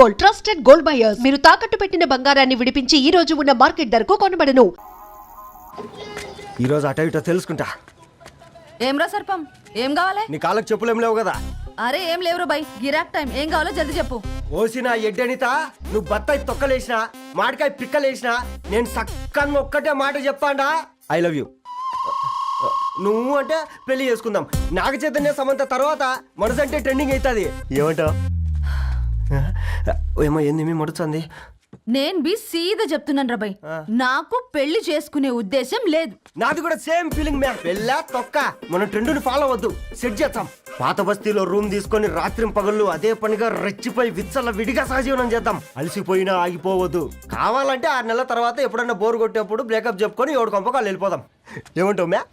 Gold, trusted gold buyers. మీరు తాకట్టు పెట్టిన బంగారాన్ని విడిపించి ఈ రోజు ఉన్న మార్కెట్ ధరకు కొనబడను. ఈ రోజు అటో ఇటో తెలుసుకుంటా. ఏమ్రా సర్పం, ఏం కావాలి? నీ కాళ్ళకి చెప్పులు ఏం లేవు కదా? అరే ఏం లేవురా బై, గిరాక్ టైం. ఏం కావాలో జల్దీ చెప్పు. ఓసిన ఎడ్డనిత, నువ్వు బత్తాయి తొక్కలేసినా మాడికాయ పిక్కలేసినా నేను సక్కగా ఒక్కటే మాట చెప్పాడా, ఐ లవ్ యూ. నువ్వు అంటే పెళ్లి చేసుకుందాం. నాగ చైతన్య సమంత తర్వాత మనసు అంటే ట్రెండింగ్ అవుతుంది. ఏమంటావు? ఏమో ఏంది మీ మడుచుంది? నేను బి సీదా చెప్తున్నాను రా బై, నాకు పెళ్లి చేసుకునే ఉద్దేశం లేదు. నాది కూడా సేమ్ ఫీలింగ్ మ్యా. పెళ్ళా తొక్క, మనం ట్రెండ్ని ఫాలో అవద్దు, సెట్ చేస్తాం. పాత బస్తీలో రూమ్ తీసుకొని రాత్రి పగళ్ళు అదే పనిగా రెచ్చిపోయి విచ్చల విడిగా సహజీవనం చేద్దాం. అలసిపోయినా ఆగిపోవద్దు. కావాలంటే 6 నెలల తర్వాత ఎప్పుడన్నా బోర్ కొట్టేప్పుడు బ్రేకప్ చెప్పుకొని ఎవడు కొంపకాలు వెళ్ళిపోదాం. ఏమంటావు మ్యా?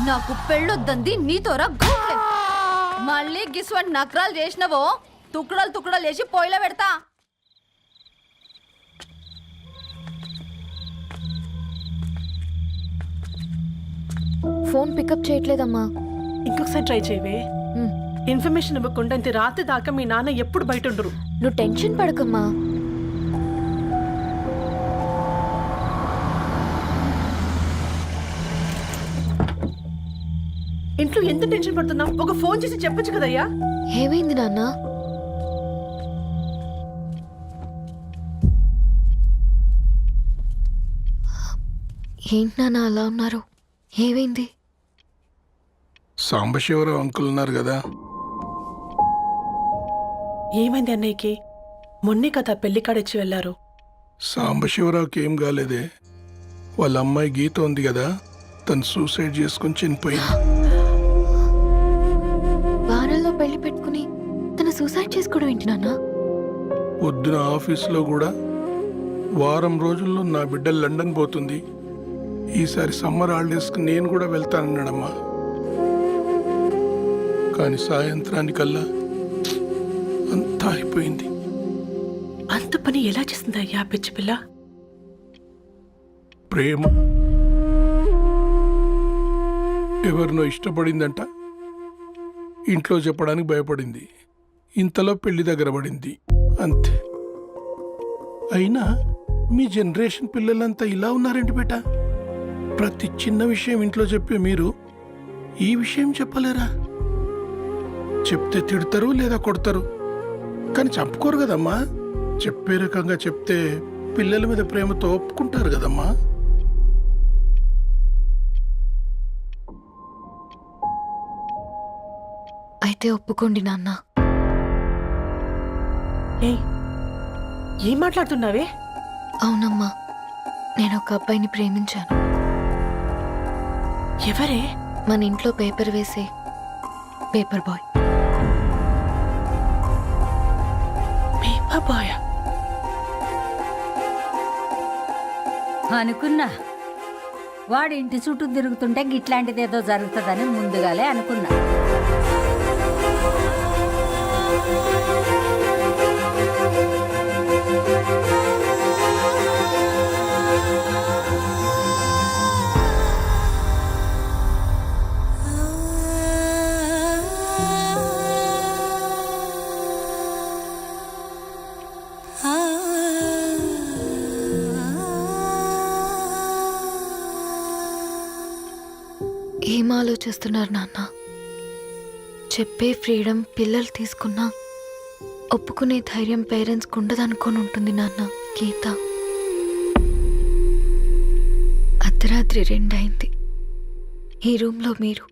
నాకు పెళ్ళొద్దంది నీతోరా గూట్లే. మళ్ళీ గిస్వంటి నకరాలు చేసినవో తుక్కడలు తుక్కడలు వేసి పొయ్యిలో పెడతా. ఫోన్ పికప్ చేయట్లేదమ్మా. ఇంకొకసారి ట్రై చేయవే. ఇన్ఫర్మేషన్ ఇవ్వకుండా ఇంత రాత్రి దాకా మీ నాన్న ఎప్పుడు బయట ఉండరు. నువ్వు టెన్షన్ పడకమ్మా. ఇంట్లో ఎంత టెన్షన్ పడుతున్నావు? ఒక ఫోన్ చేసి చెప్పొచ్చు కదయ్యా. ఏమైంది నాన్న? ఏంటి నాన్న అలా ఉన్నారు? ఏమైంది? సాంబశివరావు అంకుల్ ఉన్నారు కదా, ఏమైంది అన్నయ్యకి? మొన్నే కదా పెళ్లి కాడొచ్చి వెళ్ళారు. సాంబశివరావుకి ఏం కాలేదే. వాళ్ళ అమ్మాయి గీత ఉంది కదా, తను సూసైడ్ చేసుకుని చనిపోయింది. వారంలో పెళ్లి పెట్టుకుని తను సూసైడ్ చేసుకోవడం ఏంటి నాన్న? పొద్దున ఆఫీసులో కూడా వారం రోజుల్లో నా బిడ్డ లండన్ పోతుంది, ఈసారి సమ్మర్ హాలిడేస్కి నేను కూడా వెళ్తానన్నాడమ్మా. కానీ సాయంత్రానికల్లా అంతా అయిపోయింది. అంత పని ఎలా చేసింది అయ్యా పిచ్చి పిల్ల? ప్రేమ. ఎవరినో ఇష్టపడిందంట, ఇంట్లో చెప్పడానికి భయపడింది. ఇంతలో పెళ్లి దగ్గర పడింది, అంతే. అయినా మీ జనరేషన్ పిల్లలంతా ఇలా ఉన్నారేంటి బేట? ప్రతి చిన్న విషయం ఇంట్లో చెప్పే మీరు ఈ విషయం చెప్పలేరా? చెప్తే తిడతారు లేదా కొడతారు, కానీ చంపుకోరు కదమ్మా. చెప్పే రకంగా చెప్తే పిల్లల మీద ప్రేమతో ఒప్పుకుంటారు కదమ్మా. అయితే ఒప్పుకోండి నాన్న. ఏం మాట్లాడుతున్నావే? అవునమ్మా, నేను ఒక అబ్బాయిని ప్రేమించాను. ఎవరే? మన ఇంట్లో పేపర్ వేసే పేపర్ బాయ్. Paper boy? అనుకున్నా వాడి ఇంటి చుట్టూ తిరుగుతుంటే గిట్లాంటిదేదో జరుగుతుందని ముందుగాలే అనుకున్నా. ఏం ఆలోచిస్తున్నారు నాన్న? చెప్పే ఫ్రీడమ్ పిల్లలు తీసుకున్నా ఒప్పుకునే ధైర్యం పేరెంట్స్కి ఉండదనుకొని ఉంటుంది నాన్న. గీత అర్ధరాత్రి 2 అయింది. ఈ రూమ్లో మీరు,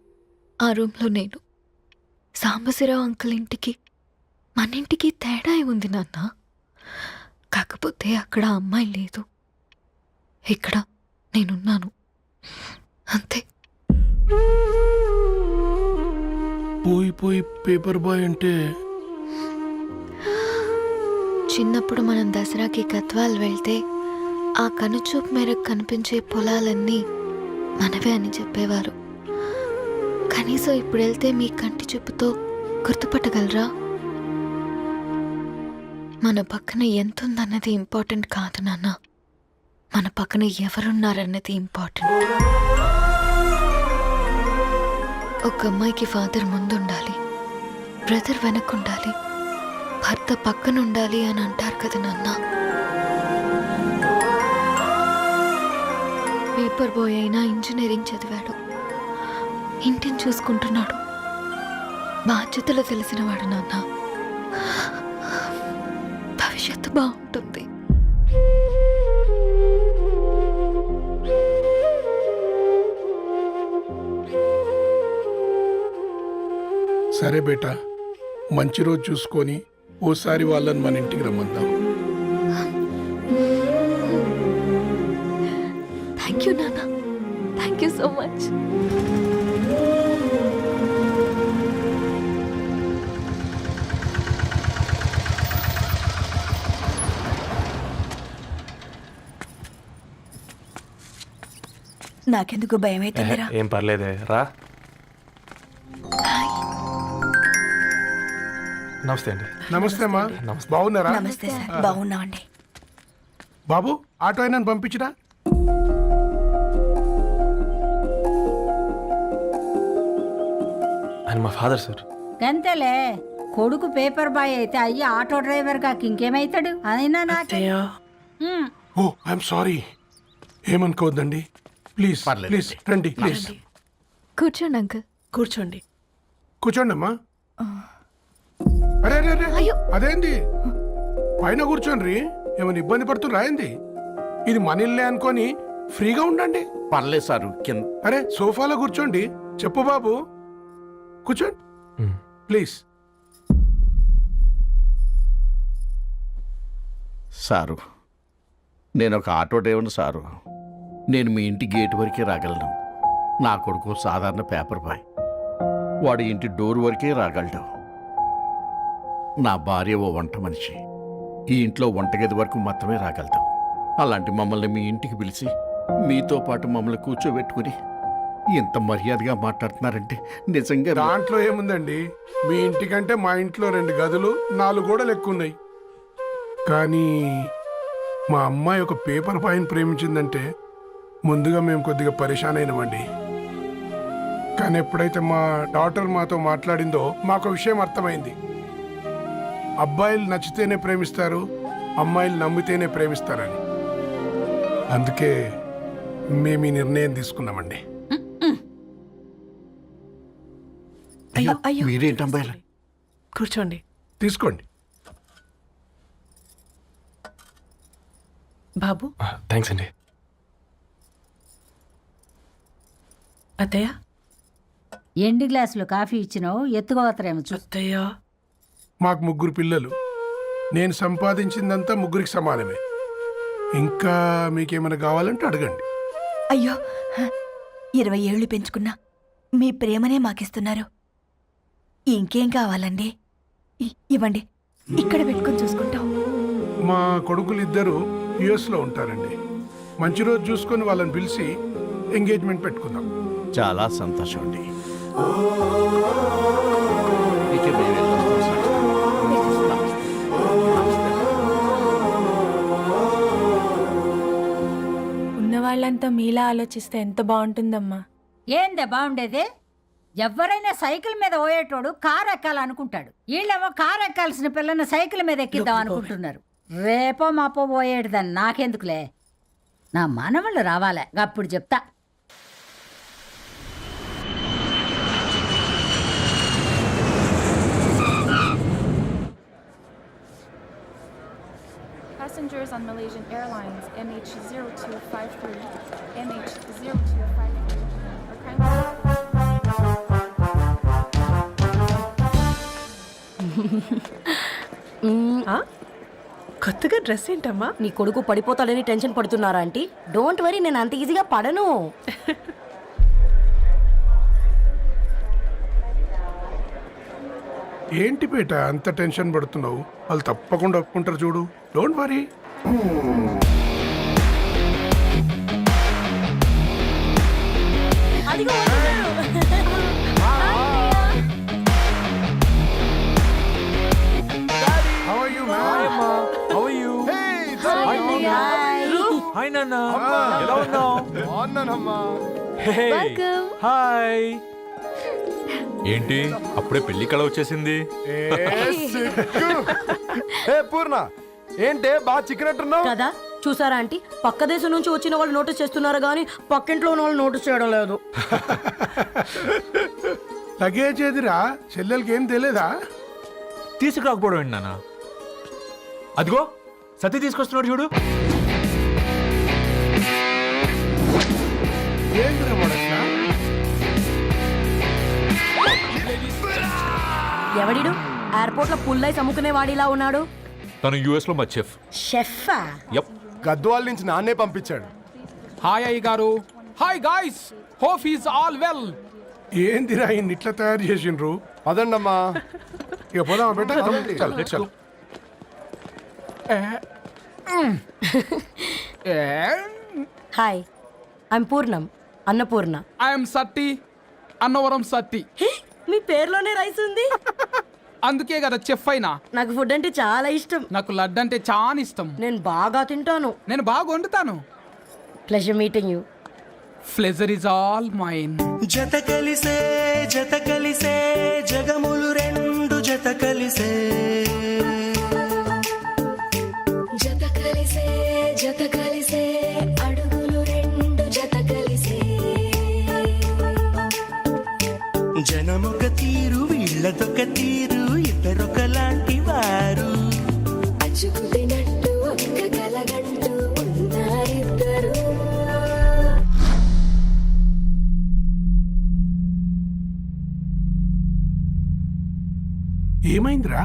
ఆ రూమ్లో నేను. సాంబశివరావు అంకుల్ ఇంటికి మన ఇంటికి తేడా ఉంది నాన్న. కాకపోతే అక్కడ అమ్మాయి లేదు, ఇక్కడ నేనున్నాను, అంతే. పోయి పోయి పేపర్ బాయ్ అంటే? చిన్నప్పుడు మనం దసరాకి గద్వాల్ వెళ్తే ఆ కనుచూపు మేరకు కనిపించే పొలాలన్నీ మనవే అని చెప్పేవారు. కనీసం ఇప్పుడు వెళ్తే మీ కంటి చూపుతో గుర్తుపట్టగలరా? మన పక్కన ఎంతుందన్నది ఇంపార్టెంట్ కాదు నాన్న, మన పక్కన ఎవరున్నారన్నది ఇంపార్టెంట్. ఒక అమ్మాయికి ఫాదర్ ముందుండాలి, బ్రదర్ వెనకుండాలి, భర్త పక్కన ఉండాలి అని అంటారు కదా నాన్న. పేపర్ బాయ్ అయినా ఇంజనీరింగ్ చదివాడు, ఇంటిని చూసుకుంటున్నాడు, బాధ్యతలు తెలిసినవాడు నాన్న. భవిష్యత్తు బాగుంటుంది. సరే బేటా, మంచి రోజు చూసుకొని ఓసారి వాళ్ళని మన ఇంటికి రమ్మందాం. థ్యాంక్ యూ నాన్న, థ్యాంక్ యూ సో మచ్. నాకెందుకు భయం అవుతుందిరా. ఏం పర్లేదే రా. నమస్తే అండి. నమస్తే అమ్మా, బాగున్నారా? నమస్తే సార్, బాగున్నామండి. బాబు, ఆటో అయినా పంపించినా? ఆయన మా ఫాదర్ సార్. గంతేలే, కొడుకు పేపర్ బాయ్ అయితే అయ్యి ఆటో డ్రైవర్ కాకి ఇంకేమైతాడు? అయినా నాకే అత్తయ్య ఓ ఐఎమ్ సారీ, ఏమనుకోవద్దండి. ప్లీజ్ ప్లీజ్ రండి, ప్లీజ్ కూర్చోండి అంకుల్. కూర్చోండి. కూర్చోండి అమ్మా. అరే అరే అరే, అదేంది పైన కూర్చోండి, ఏమైనా ఇబ్బంది పడుతున్నా ఏంది? ఇది మన ఇల్లే అనుకొని ఫ్రీగా ఉండండి. పర్లేదు సారు, కింద. అరే సోఫాలో కూర్చోండి. చెప్పు బాబు, కూర్చోండి ప్లీజ్. సారు, నేను ఒక ఆటో డ్రైవర్ని సారు. నేను మీ ఇంటి గేట్ వరకే రాగలను. నా కొడుకు సాధారణ పేపర్ బాయ్, వాడి ఇంటి డోర్ వరకే రాగలడు. నా భార్య ఓ వంట మనిషి, ఈ ఇంట్లో వంటగది వరకు మాత్రమే రాగలదు. అలాంటి మమ్మల్ని మీ ఇంటికి పిలిచి మీతో పాటు మమ్మల్ని కూర్చోబెట్టుకుని ఎంత మర్యాదగా మాట్లాడుతున్నారంటే నిజంగా దాంట్లో ఏముందండి, మీ ఇంటికంటే మా ఇంట్లో 2 గదులు 4 గోడలు ఎక్కువ ఉన్నాయి. కానీ మా అమ్మాయి ఒక పేపర్ బాయ్ని ప్రేమించిందంటే ముందుగా మేము కొద్దిగా పరేషాన్ అయినామండి. కానీ ఎప్పుడైతే మా డాటర్ మాతో మాట్లాడిందో మాకు విషయం అర్థమైంది. అబ్బాయిలు నచ్చితేనే ప్రేమిస్తారు, అమ్మాయిలు నమ్మితేనే ప్రేమిస్తారని. అందుకే మేము ఈ నిర్ణయం తీసుకున్నామండి. అయ్యో అయ్యో, మీరేంటి అమ్మాయిలు? కూర్చోండి. తీసుకోండి. బాబు. థ్యాంక్స్ అండి. అత్తయ్య. ఎండు గ్లాసులో కాఫీ ఇచ్చినావు, ఎత్తుకోవతరేమో చూ. అత్తయ్య. మాకు 3 పిల్లలు, నేను సంపాదించిందంతా 3కి సమానమే. ఇంకా మీకేమైనా కావాలంటే అడగండి. అయ్యో, 20 ఏళ్ళు పెంచుకున్నా మీ ప్రేమనే మాకిస్తున్నారు. ఇంకేం కావాలండి? ఇవ్వండి, ఇక్కడ పెట్టుకొని చూసుకుంటాం. మా కొడుకులు 2 యుఎస్లో ఉంటారండి. మంచి రోజు చూసుకొని వాళ్ళని పిలిచి ఎంగేజ్మెంట్ పెట్టుకుందాం. చాలా సంతోషం అండి. ఇక మేము వెళ్ళొస్తాం సార్. ఉన్నవాళ్ళంతా మీలా ఆలోచిస్తే ఎంత బాగుంటుందమ్మా. ఏందే బాగుండేది? ఎవరైనా సైకిల్ మీద పోయేటోడు కారు ఎక్కాలనుకుంటాడు. వీళ్ళేమో కారు ఎక్కాల్సిన పిల్లని సైకిల్ మీద ఎక్కిద్దాం అనుకుంటున్నారు. రేపో మాపో పోయేటిదని నాకెందుకులే, నా మనవళ్ళు రావాలే, అప్పుడు చెప్తా. Passengers on Malaysian Airlines MH0253, MH0253 are kindly... కొత్తగా డ్రెస్ ఏంటమ్మా? నీ కొడుకు పడిపోతాడని టెన్షన్ పడుతున్నారా ఆంటీ? డోంట్ వరీ, నేను అంత ఈజీగా పడను. ఏంటి బేట అంత టెన్షన్ పడుతున్నావు? వాళ్ళు తప్పకుండా ఒప్పుకుంటారు చూడు. Don't worry. How are you, man? How are you? Hi నాన్న, ఎలా ఉన్నావు? బాగున్నానమ్మా. హాయ్. ఏంటి అప్పుడే పెళ్లి కళ వచ్చేసింది? పూర్ణ ఏంటే బాగా చిక్కినట్టున్నావు కదా చూసారా ఆంటీ, పక్క దేశం నుంచి వచ్చిన వాళ్ళు నోటీస్ చేస్తున్నారు కానీ పక్కింట్లో ఉన్న వాళ్ళు నోటీస్ చేయడం లేదు. లగేజ్ ఏదిరా? చెల్లెలకి ఏం తెలియదా? తీసుకురాకపోవడం ఏంటి నాన్న? అదిగో సతీ తీసుకొస్తున్నాడు చూడు. ఏందిరా మొడట్లా? ఎవడిడు ఎయిర్పోర్ట్ లో పుల్లైస్ అమ్ముకునే వాడిలా ఉన్నాడు? తను యుఎస్ లో మా చెఫ్. షెఫా? యప్. గద్వాల నుంచి నాన్నే పంపించాడు. హాయ్ అయ్య గారు. Hi guys, hope is all well. ఏందిరా ఇన్ని ఇట్లా తయారు చేసిండ్రు? అదండమ్మా. ఇక పోదామా బెట్ట? చల్. హాయ్, ఐమ్ పూర్ణం, అన్నపూర్ణ. ఐఎమ్ సత్తి, అన్నవరం సత్తి. మీ పేరులోనే రైస్ ఉంది. అందుకే కదా చెఫ్ అయినా. నాకు ఫుడ్ అంటే చాలా ఇష్టం. నాకు లడ్డు అంటే చాలా ఇష్టం. నేను బాగా తింటాను. నేను బాగా వండుతాను. Pleasure meeting you. Pleasure is all mine. జత కలిసే జగములు రెండు జత కలిసే అడుగులు రెండు జత కలిసే జనమొక తీరు వీళ్ళదొక తీరు ఇద్దరొకలాంటి వారు అచ్చుకుతినట్టు ఒక్క కలగంటూ ఉన్నారిద్దరు. ఏమైందిరా?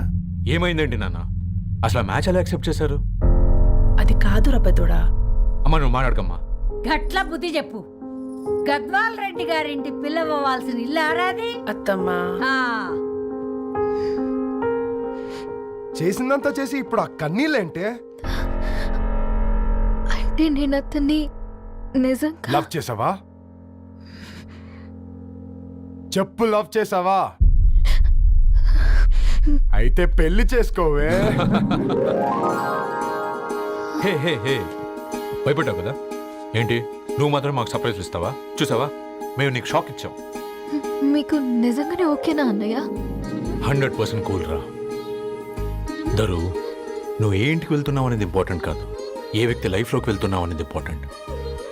ఏమైందండి నాన్న? అసలు ఆ మ్యాచ్ ఎలా యాక్సెప్ట్ చేశారు? అది కాదు రబ్బతోడా. అమ్మ నువ్వు మాట్లాడకమ్మా. గట్ల బుద్ధి చెప్పు. గద్వాల్ రెడ్డి గారింటి పిల్లవ్వాల్సిన ఇల్లు ఆరాది. అత్తమ్మా, చేసిందంతా చేసి ఇప్పుడు ఆ కన్నీళ్ళేంటే? అంటే నేను అతన్ని నిజంగా లవ్ చేసావా? చెప్పు, లవ్ చేసావా? అయితే పెళ్లి చేసుకోవే. హే హే హే, భయపడ్డావు కదా? ఏంటి నువ్వు మాత్రం మాకు సర్ప్రైజ్ ఇస్తావా? చూసావా, మేము నీకు షాక్ ఇచ్చాం. మీకు నిజంగానే ఓకేనా అన్నయ్య? 100% కూల్ రా. దరు, నువ్వు ఏ ఇంటికి వెళ్తున్నావు అనేది ఇంపార్టెంట్ కాదు, ఏ వ్యక్తి లైఫ్లోకి వెళ్తున్నావు అనేది ఇంపార్టెంట్.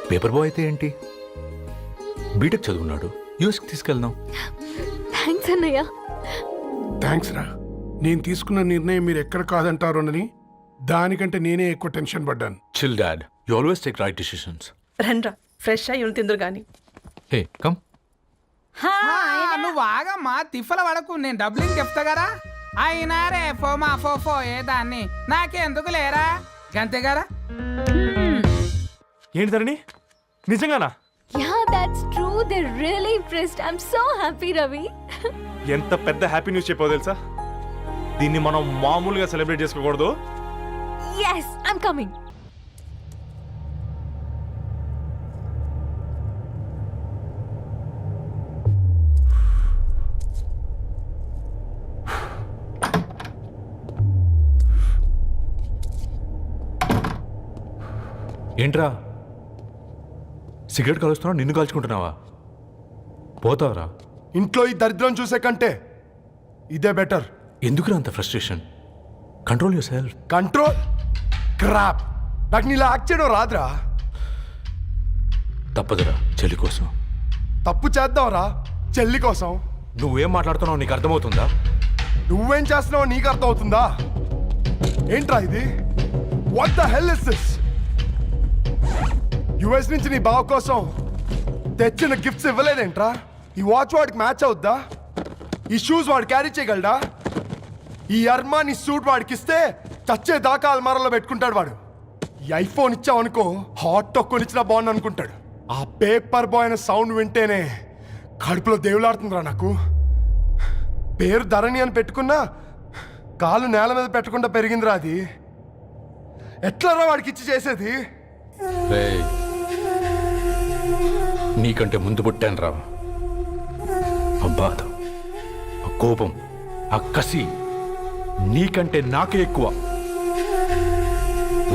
పేపర్ బాయ్ అయితే ఏంటి, బీటెక్ చదువున్నాడు, యూఎస్కి తీసుకెళ్దాం. థ్యాంక్స్ అన్నయ్య. థ్యాంక్స్ రా. నేను తీసుకున్న నిర్ణయం మీరు ఎక్కడ కాదంటారోనని దానికంటే నేనే ఎక్కువ టెన్షన్ పడ్డాను. Chill dad, you always take right decisions. రండ్రా ఫ్రెష్ అయ్యి ఉండి తిందురు గాని. Hey come. నువ్వు ఆగమ్మా, తిఫల పడకు. నేను డబ్బులు చెప్తా కదా. అయినా రే ఫో ఏ దాన్ని నాకెందుకు లేరా గంతే కదా. ఏంటి ధరణి, నిజంగానా? Yeah, that's true. They're really impressed. I'm so happy, Ravi. ఎంత పెద్ద హ్యాపీ న్యూస్ చెప్పావు తెలుసా? దీన్ని మనం మామూలుగా సెలబ్రేట్ చేసుకోకూడదు. Yes, I'm coming. ఏంట్రా సిగరెట్ కాలుస్తున్నావు, నిన్ను కాల్చుకుంటున్నావా? పోతావరా? ఇంట్లో ఈ దరిద్రం చూసే కంటే ఇదే బెటర్. ఎందుకురా అంత frustration? Control your self. Control crap. నాకు నీలా యాక్ట్ చేయడం రాదురా. తప్పదురా, చెల్లి కోసం. తప్పు చేద్దాంరా చెల్లి కోసం. నువ్వేం మాట్లాడుతున్నావు నీకు అర్థమవుతుందా? నువ్వేం చేస్తున్నావో నీకు అర్థం అవుతుందా? ఏంట్రా ఇది? What the hell is this? US నుంచి నీ బావ కోసం తెచ్చిన గిఫ్ట్స్ ఇవ్వలేదేంట్రా? ఈ వాచ్ వాడికి మ్యాచ్ అవుద్దా? ఈ షూస్ వాడు క్యారీ చేయగలడా? ఈ అర్మానీ సూట్ వాడికి ఇస్తే చచ్చే దాకా అల్మారాలో పెట్టుకుంటాడు వాడు. ఈ ఐఫోన్ ఇచ్చావనుకో హాట్ టొక్కుని ఇచ్చినా బాగుంది అనుకుంటాడు. ఆ పేపర్ బాయ్ అనే సౌండ్ వింటేనే కడుపులో దేవులాడుతుందిరా నాకు. పేరు ధరణి అని పెట్టుకున్నా కాలు నేల మీద పెట్టకుండా పెరిగిందిరా అది. ఎట్లరా వాడికి ఇచ్చి చేసేది? నీకంటే ముందు పుట్టాను రా. ఆ బాధ, ఆ కోపం, ఆ కసి నీకంటే నాకే ఎక్కువ.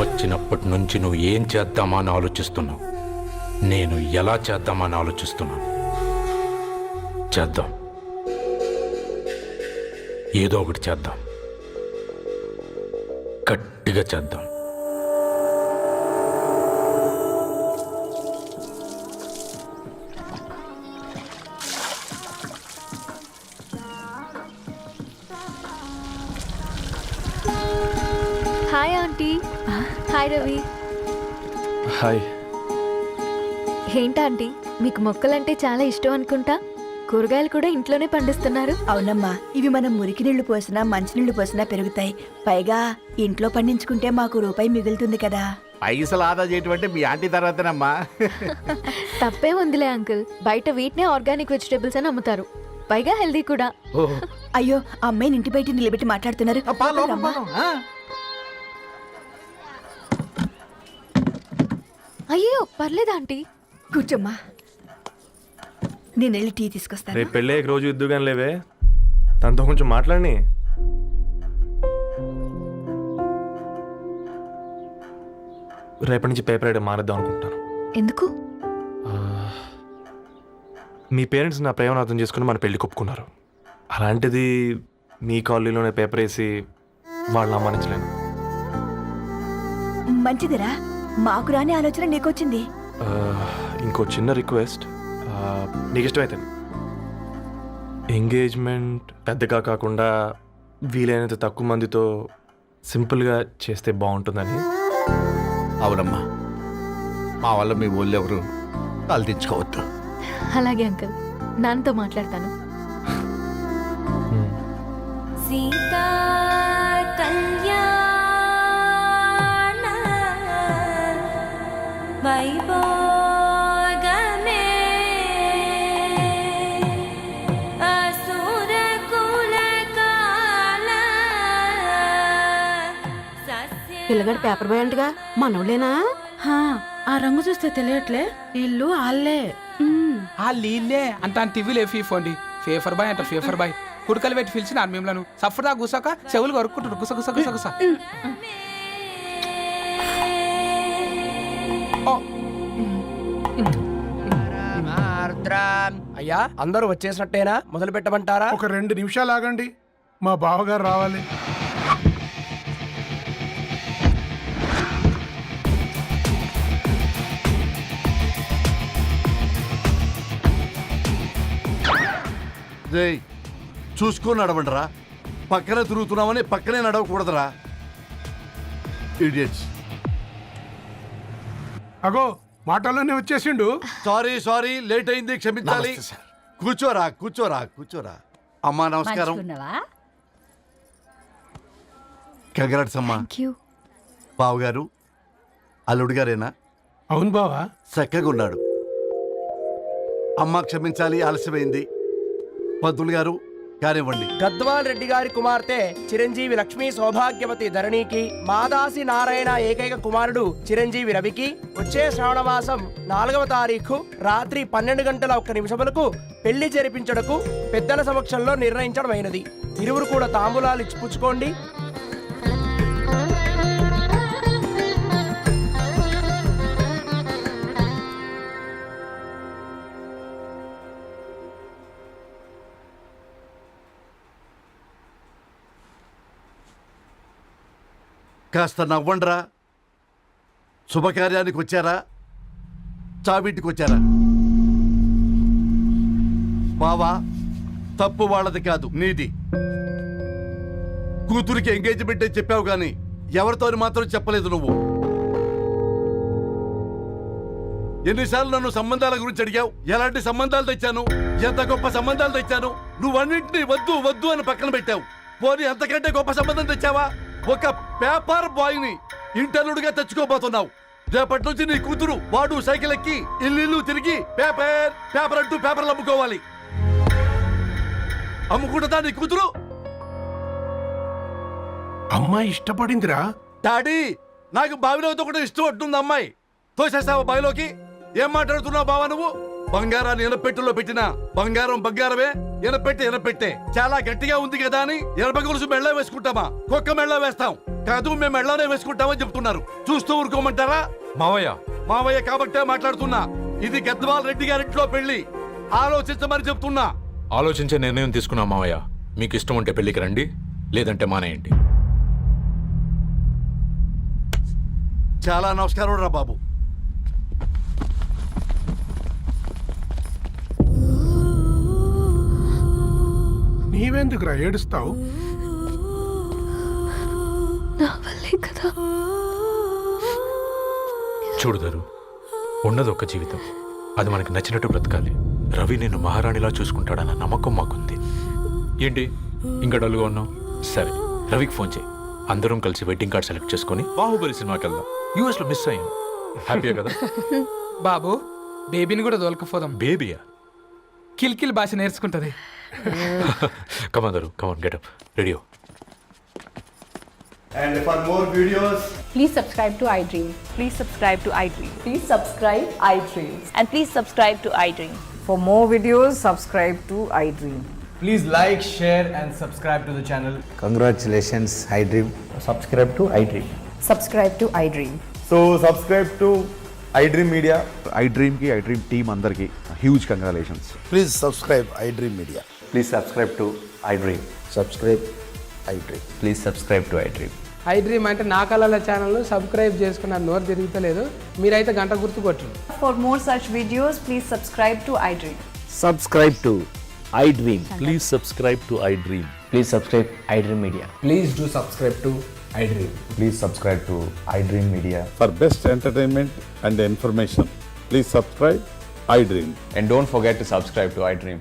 వచ్చినప్పటి నుంచి నువ్వు ఏం చేద్దామా అని ఆలోచిస్తున్నావు, నేను ఎలా చేద్దామా అని ఆలోచిస్తున్నాను. చేద్దాం. ఏదో ఒకటి చేద్దాం, గట్టిగా చేద్దాం. Hi aunty. Hi Ravi. Hi. ఏంటా ఆంటీ, మీకు మొక్కలంటే చాలా ఇష్టం అనుకుంటా. కూరగాయలు కూడా ఇంట్లోనే పండిస్తున్నారు. అవునమ్మా, ఇవి మనం మురికి నీళ్లు పోసినా మంచినీళ్లు పోసినా పెరుగుతాయి. పైగా ఇంట్లో పండించుకుంటే మాకు రూపాయి మిగులుతుంది కదా. పైసలు ఆదా చేయటం అంటే మీ ఆంటీ తర్వాతనమ్మా. తప్పే ఉందిలే అంకుల్, బయట వీటినే ఆర్గానిక్ వెజిటేబుల్స్ అని అమ్ముతారు, పైగా హెల్దీ కూడా. అయ్యో, అమ్మాయిని ఇంటి బయట నిలబెట్టి మాట్లాడుతున్నారు. రమ్మా. అయ్యో పర్లేదు ఆంటీ. కూర్చోమ్మా, నేను వెళ్ళి టీ తీసుకొస్తాను. రేపు పెళ్ళి రోజు ఇద్దుగాని లేవే, తనతో కొంచెం మాట్లాడి. రేపటి నుంచి పేపర్ రైడ్ మారేద్దాం అనుకుంటాను. ఎందుకు? మీ పేరెంట్స్ నా ప్రేమను అర్థం చేసుకుని మన పెళ్లి ఒప్పుకున్నారు. అలాంటిది మీ కాలనీలోనే పేపర్ వేసి వాళ్ళని అమ్మానించలేను. మంచిదిరా, మాకు రాని ఆలోచన నీకొచ్చింది. ఇంకో చిన్న రిక్వెస్ట్, నీకు ఇష్టమైతే ఎంగేజ్మెంట్ పెద్దగా కాకుండా వీలైనంత తక్కువ మందితో సింపుల్గా చేస్తే బాగుంటుందని. అవునమ్మా, మా వల్ల మీ ఊళ్ళో ఎవరు తలదించుకోవద్దు. అలాగే అంకుల్, నాన్నతో మాట్లాడతాను. సీతా కళ్యాణ వైభోగమే అసుర కుల కాల పిల్లగాడు పేపర్ బాయ్ అంటగా మనోళ్ళేనా? ఆ రంగు చూస్తే తెలియట్లే, ఇల్లు ఆళ్ళే. ఆ లీల్లే అంత టీవీలో ఫీఫోండి. ఫేఫర్ బాయ్ అంట, ఫేఫర్ బాయ్. కుడుకలు పెట్టి పిలిచిన మిమ్మల్ని సఫర్దా కూసాక చెవులు కొరుక్కుంటారు. గుస గుస గుస గుస. అయ్యా, అందరూ వచ్చేసినట్టేనా? మొదలు పెట్టమంటారా? ఒక 2 నిమిషాలు ఆగండి, మా బావగారు రావాలి. చూసుకొని నడవండిరా, పక్కనే తిరుగుతున్నామని పక్కనే నడవకూడదురా. ఇడియట్స్. అగో మాటల్లోనే వచ్చేసిండు. సారీ సారీ, లేట్ అయింది, క్షమించాలి. కూర్చోరా కూర్చోరా కూర్చోరా. అమ్మా నమస్కారం. కంగ్రాట్స్ అమ్మా. బావగారు అల్లుడు గారేనా? అవును బావా. చక్కగా ఉన్నాడు. అమ్మ క్షమించాలి, ఆలస్యమైంది. పంతులు గారు కానివ్వండి. గద్వాల్ రెడ్డి గారి కుమార్తె చిరంజీవి లక్ష్మీ సౌభాగ్యవతి ధరణికి, మాదాసి నారాయణ ఏకైక కుమారుడు చిరంజీవి రవికి వచ్చే శ్రావణమాసం 4వ తారీఖు రాత్రి 12:01 పెళ్లి జరిపించడకు పెద్దల సమక్షంలో నిర్ణయించడమైనది. ఇరువురు కూడా తాంబూలాలు ఇచ్చిపుచ్చుకోండి. కాస్త నవ్వండ్రా. శుభకార్యానికి వచ్చారా, చావింటికి వచ్చారా? బావా, తప్పు వాళ్ళది కాదు, నీది. కూతురికి ఎంగేజ్మెంట్ అని చెప్పావు కానీ ఎవరితోని మాత్రం చెప్పలేదు నువ్వు. ఎన్నిసార్లు నన్ను సంబంధాల గురించి అడిగావు? ఎలాంటి సంబంధాలు తెచ్చాను, ఎంత గొప్ప సంబంధాలు తెచ్చాను. నువ్వన్నింటినీ వద్దు వద్దు అని పక్కన పెట్టావు. పోనీ అంతకంటే గొప్ప సంబంధం తెచ్చావా? ఒక పేపర్ బాయ్ ని ఇంటర్లుడిగా తెచ్చుకోబోతున్నావు. రేపటి నుంచి నీ కూతురు వాడు సైకిల్ ఎక్కి ఇల్లు తిరిగి పేపర్ పేపర్ అంటూ పేపర్లు అమ్ముకోవాలి. అమ్ముకుంటుందా నీ కూతురు? అమ్మాయి ఇష్టపడిందిరా. డాడీ, నాకు బావిలోతో కూడా ఇష్టం అంటుంది అమ్మాయి. తోసేస్తావా బావిలోకి? ఏం మాట్లాడుతున్నావు బావా నువ్వు? బంగారాన్ని ఎనపెట్టులో పెట్టినా బంగారం బంగారమే, ఎనపెట్టే ఎనపెట్టే. చాలా గట్టిగా ఉంది కదా అని ఎనప గొలుసు మెళ్ళ వేసుకుంటామా? కుక్క మెళ్ళ వేస్తాం కాదు, మేము మెళ్ళనే వేసుకుంటామని చెప్తున్నారు. చూస్తూ ఊరుకోమంటారా? మావయ్య మావయ్య కాబట్టే మాట్లాడుతున్నా. ఇది గద్వాల్ రెడ్డి గారింట్లో పెళ్లి. ఆలోచించమని చెప్తున్నా. ఆలోచించే నిర్ణయం తీసుకున్నా మావయ్య. మీకు ఇష్టం ఉంటే పెళ్ళికి రండి, లేదంటే మానేయండి. చాలా నమస్కారం రా బాబు. నీవెందుకురా ఏడుస్తావు? నా వల్లే కదా. చూడుదరు, ఉన్నది ఒక్క జీవితం, అది మనకి నచ్చినట్టు బ్రతకాలి. రవి నేను మహారాణిలా చూసుకుంటాడన్న నమ్మకం మాకుంది. ఏంటి ఇంకా డల్గా ఉన్నావు? సరే, రవికి ఫోన్ చేయి. అందరం కలిసి వెడ్డింగ్ కార్డ్ సెలెక్ట్ చేసుకొని బాహుబలి సినిమాకి వెళ్దాం. యూఎస్లో మిస్ అయ్యాం. హ్యాపీయా కదా? బాబు బేబీని కూడా దొలకపోదాం. బేబీయా? కిల్కిల్ భాష నేర్చుకుంటది. Come on come on, get up ready. And for more videos, Please subscribe to iDream. Please subscribe to iDream. Please subscribe iDream. And please subscribe to iDream. For more videos, subscribe to iDream. please like, share and subscribe to the channel. Congratulations, iDream. Subscribe to iDream. Subscribe to iDream. So subscribe to iDream Media. iDream ki iDream team andarki huge congratulations. Please subscribe iDream Media. Please subscribe to iDream. Subscribe iDream. Please subscribe to iDream. iDream అంటే నా కళల channel subscribe చేసుకున్న నోరు తిరుగుతలేదు. మీరైతే గంట గుర్తు కొట్టు. For more such videos, please subscribe to iDream. Subscribe to iDream. Please subscribe to iDream. Please subscribe iDream Media. Please do subscribe to iDream. Please subscribe to iDream Media. For best entertainment and information, please subscribe iDream. And don't forget to subscribe to iDream.